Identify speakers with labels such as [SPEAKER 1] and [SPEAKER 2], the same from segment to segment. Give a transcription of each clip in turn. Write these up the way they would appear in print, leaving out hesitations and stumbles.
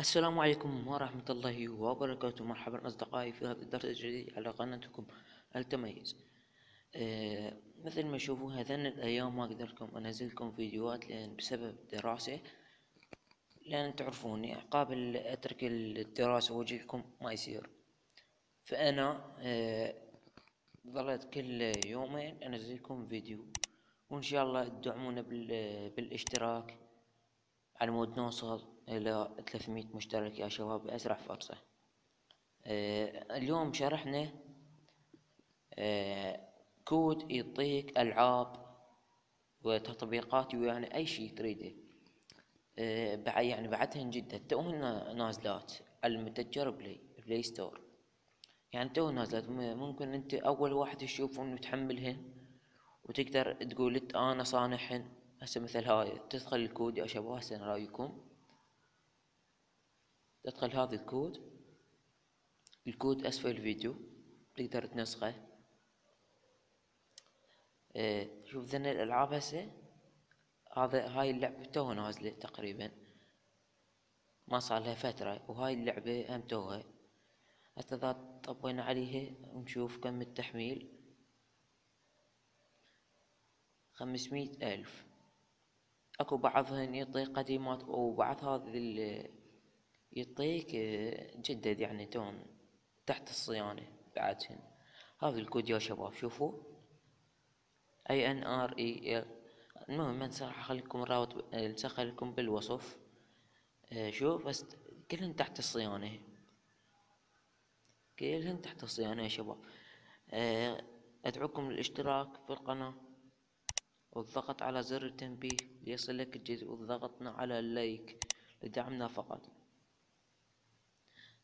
[SPEAKER 1] السلام عليكم ورحمة الله وبركاته. مرحبا أصدقائي في هذا الدرس الجديد على قناتكم التميز. مثل ما تشوفوا هذين الأيام ما أقدركم أنزلكم فيديوهات لأن بسبب دراسة، لأن تعرفوني قابل أترك الدراسة وأجيكم ما يصير. فأنا ظلت كل يومين أنزلكم فيديو، وإن شاء الله تدعمونا بالاشتراك على مود نوصل إلى 300 مشترك يا شباب بأسرع فرصة. اليوم شرحنا كود يعطيك ألعاب وتطبيقات، ويعني أي شي تريده. يعني بعدهن جدا توهن نازلات على المتجر بلاي ستور. يعني تو نازلات، ممكن انت اول واحد تشوفون وتحملهن وتقدر تقول انا صانعهن. هسه مثل هاي تدخل الكود يا شباب، هسه رايكم تدخل هذا الكود اسفل الفيديو تقدر تنسخه. شوف ذن الالعاب هسه، هاي اللعبة توها نازلة تقريبا، ما صار لها فترة، وهاي اللعبة هم توها. حتى إذا طبينا عليها ونشوف كم التحميل، 500,000. اكو بعضهن يعطيك قديمات، وبعض هذا يعطيك جدد، يعني تون تحت الصيانة بعدهن. هذا الكود يا شباب شوفوا INREL. المهم انسى راح اخليكم الرابط، لكم بالوصف. شوف بس كلهن تحت الصيانة، كلهن تحت الصيانة يا شباب. ادعوكم للاشتراك في القناة والضغط على زر التنبيه ليصلك الجديد، وضغطنا على اللايك لدعمنا فقط.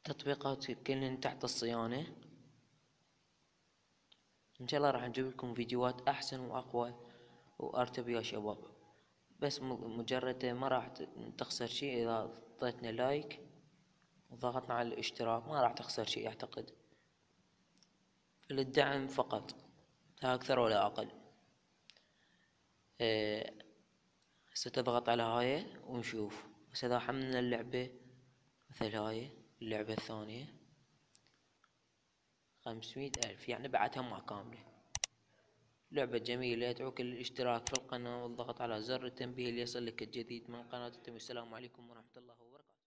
[SPEAKER 1] تطبيقات كلهن تحت الصيانة. ان شاء الله راح نجيب لكم فيديوهات احسن واقوى وارتب يا شباب. بس مجرد ما راح تخسر شيء اذا اعطيتنا لايك وضغطنا على الاشتراك، ما راح تخسر شيء اعتقد. للدعم فقط، لا اكثر ولا اقل. هسه تضغط على هاي ونشوف. هسه اذا حملنا اللعبة مثل هاي اللعبة الثانية، 500,000، يعني بعدها ما كاملة. لعبة جميلة، أدعوك للاشتراك في القناة والضغط على زر التنبيه ليصلك الجديد من قناة التنبيه. السلام عليكم ورحمة الله وبركاته.